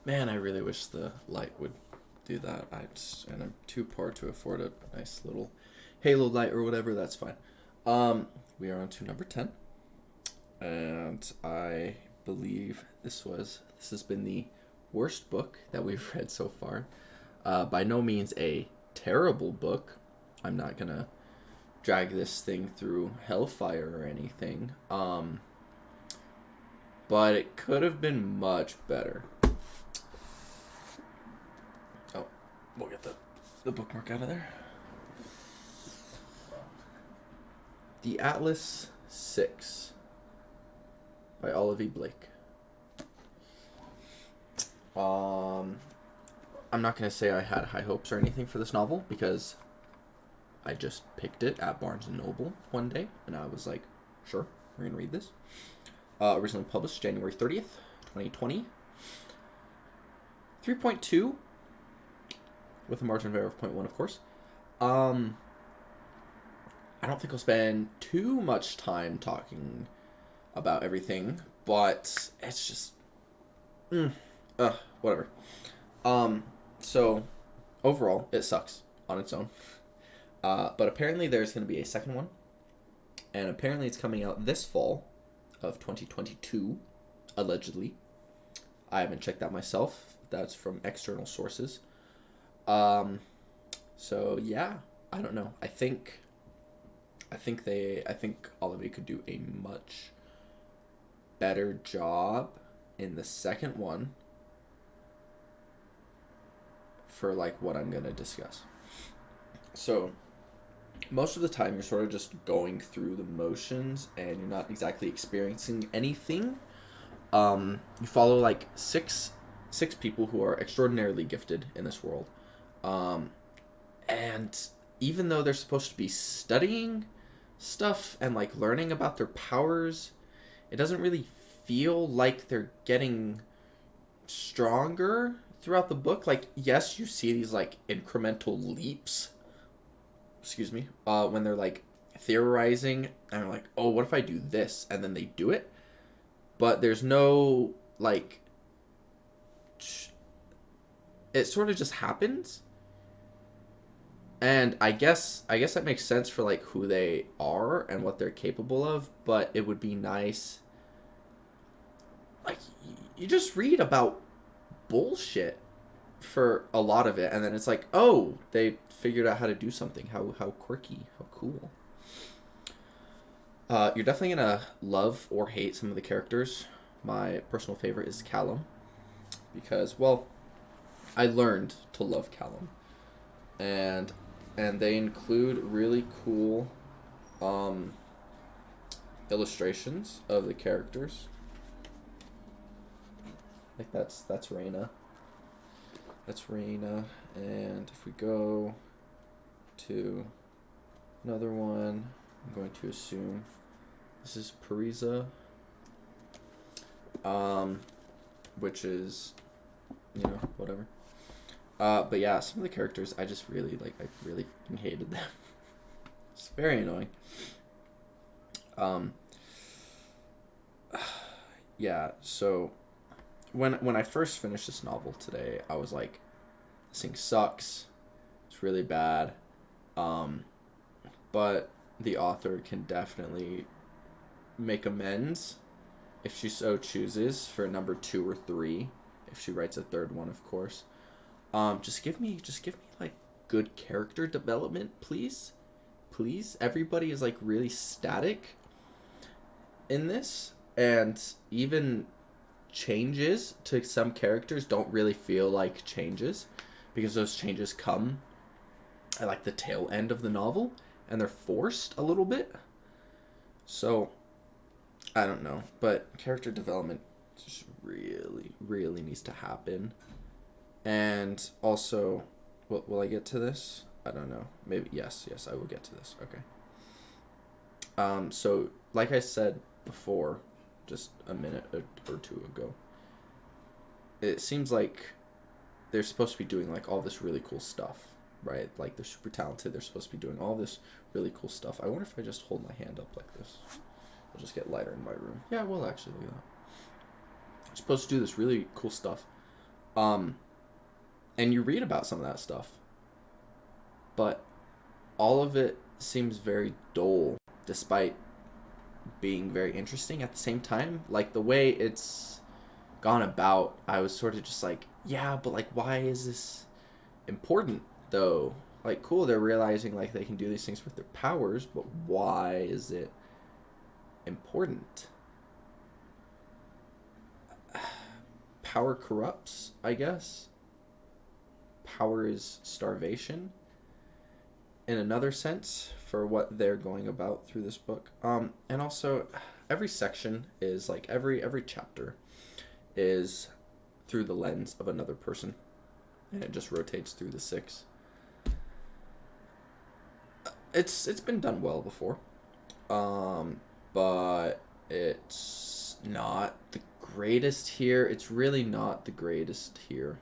Man, I really wish the light would do that. And I'm too poor to afford a nice little Halo light or whatever. That's fine. We are on to number 10, and I believe this has been the worst book that we've read so far. By no means a terrible book. I'm not gonna drag this thing through hellfire or anything. But it could have been much better. Oh, we'll get the bookmark out of there. The Atlas 6 by Olivie Blake. I'm not going to say I had high hopes or anything for this novel because I just picked it at Barnes & Noble one day and I was like, sure, we're going to read this. Originally published January 30th, 2020. 3.2 with a margin of error of 0.1, of course. I don't think I'll spend too much time talking about everything, but it's just whatever. So overall, it sucks on its own. But apparently there's going to be a second one, and apparently it's coming out this fall of 2022, allegedly. I haven't checked that myself. That's from external sources. So yeah, I don't know. I think Olivia could do a much better job in the second one for like what I'm gonna discuss. So most of the time you're sort of just going through the motions and you're not exactly experiencing anything. You follow like six people who are extraordinarily gifted in this world. And even though they're supposed to be studying stuff and like learning about their powers, it doesn't really feel like they're getting stronger throughout the book. Like, yes, you see these like incremental leaps, when they're like theorizing and they're like, oh, what if I do this? And then they do it. But there's no like, it sort of just happens. And I guess that makes sense for like who they are and what they're capable of, but it would be nice, like, you just read about bullshit for a lot of it and then it's like, oh, they figured out how to do something. How quirky, how cool. You're definitely gonna love or hate some of the characters. My personal favorite is Callum because, well, I learned to love Callum, and they include really cool illustrations of the characters. Like that's Reyna. That's Reyna, and if we go to another one, I'm going to assume this is Parisa, which is, whatever. But yeah, some of the characters I just really like. I really fucking hated them. It's very annoying. Yeah. So when I first finished this novel today, I was like, this thing sucks. It's really bad. But the author can definitely make amends if she so chooses for number 2 or 3. If she writes a third one, of course. Just give me like good character development, please. Please. Everybody is like really static in this, and even changes to some characters don't really feel like changes because those changes come at like the tail end of the novel and they're forced a little bit. So I don't know, but character development just really needs to happen. And also, will I get to this? I don't know. Maybe yes, I will get to this. Okay. So like I said before, just a minute or two ago, it seems like they're supposed to be doing like all this really cool stuff, right? Like they're super talented. They're supposed to be doing all this really cool stuff. I wonder if I just hold my hand up like this, it'll just get lighter in my room. Yeah, well, actually, look at that. They're supposed to do this really cool stuff. Um, and you read about some of that stuff, but all of it seems very dull, despite being very interesting at the same time. Like, the way it's gone about, I was sort of just like, yeah, but like, why is this important though? Like, cool, they're realizing like they can do these things with their powers, but why is it important? Power corrupts, I guess. Power is starvation in another sense for what they're going about through this book. And also every section is like every chapter is through the lens of another person, and it just rotates through the 6. It's been done well before, but it's not the greatest here. It's really not the greatest here.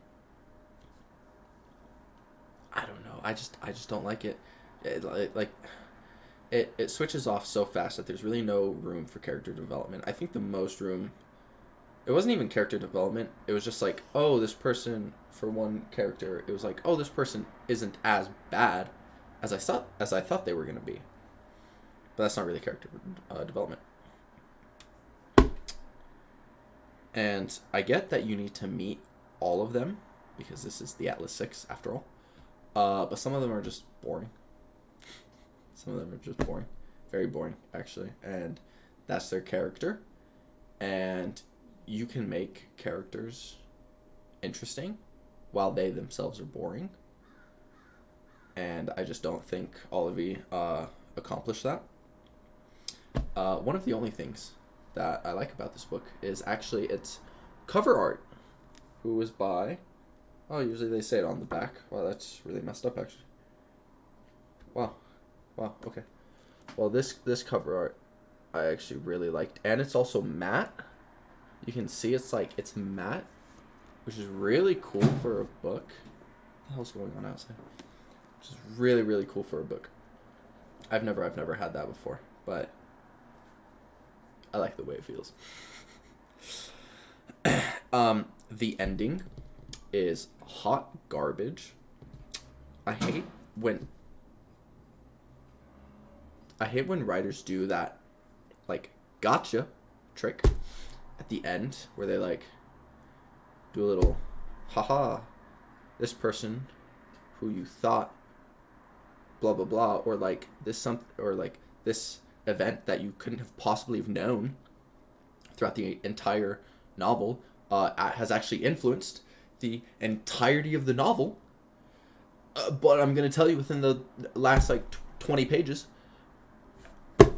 I don't know. I just don't like it. It switches off so fast that there's really no room for character development. I think the most room, it wasn't even character development. It was just like, oh, this person, for one character, it was like, oh, this person isn't as bad as I thought they were gonna be. But that's not really character development. And I get that you need to meet all of them because this is the Atlas 6 after all. But some of them are just boring. Some of them are just boring. Very boring, actually. And that's their character. And you can make characters interesting while they themselves are boring. And I just don't think Olivie accomplished that. One of the only things that I like about this book is actually its cover art, who was by... Oh, usually they say it on the back. Wow, that's really messed up, actually. Wow, okay. Well, this cover art I actually really liked. And it's also matte. You can see it's matte, which is really cool for a book. What the hell's going on outside? Which is really, really cool for a book. I've never had that before, but I like the way it feels. The ending is hot garbage. I hate when writers do that, like, gotcha trick at the end where they like do a little haha, this person who you thought blah blah blah, or like this event that you couldn't have possibly have known throughout the entire novel has actually influenced the entirety of the novel. But I'm gonna tell you within the last like 20 pages.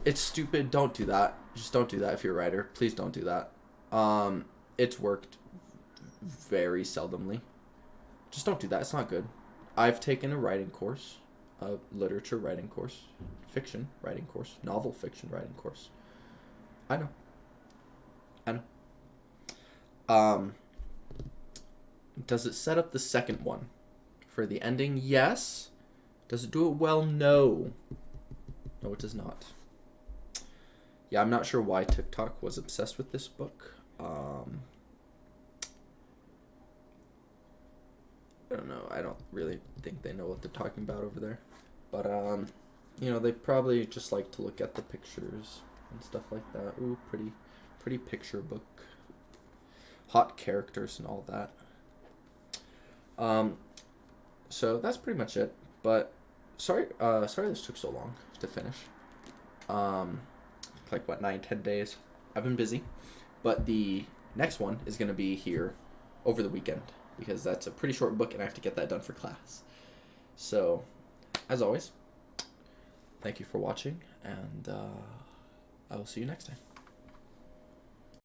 It's stupid. Don't do that. Just don't do that if you're a writer. Please don't do that. It's worked very seldomly. Just don't do that. It's not good. I've taken a writing course, a literature writing course, fiction writing course, novel fiction writing course. I know. Does it set up the second one for the ending? Yes. Does it do it well? No. No, it does not. Yeah, I'm not sure why TikTok was obsessed with this book. I don't know. I don't really think they know what they're talking about over there. But, they probably just like to look at the pictures and stuff like that. Ooh, pretty picture book. Hot characters and all that. So that's pretty much it. But sorry this took so long to finish. Like what, 9-10 days. I've been busy, but the next one is going to be here over the weekend because that's a pretty short book and I have to get that done for class. So as always, thank you for watching, and I will see you next time.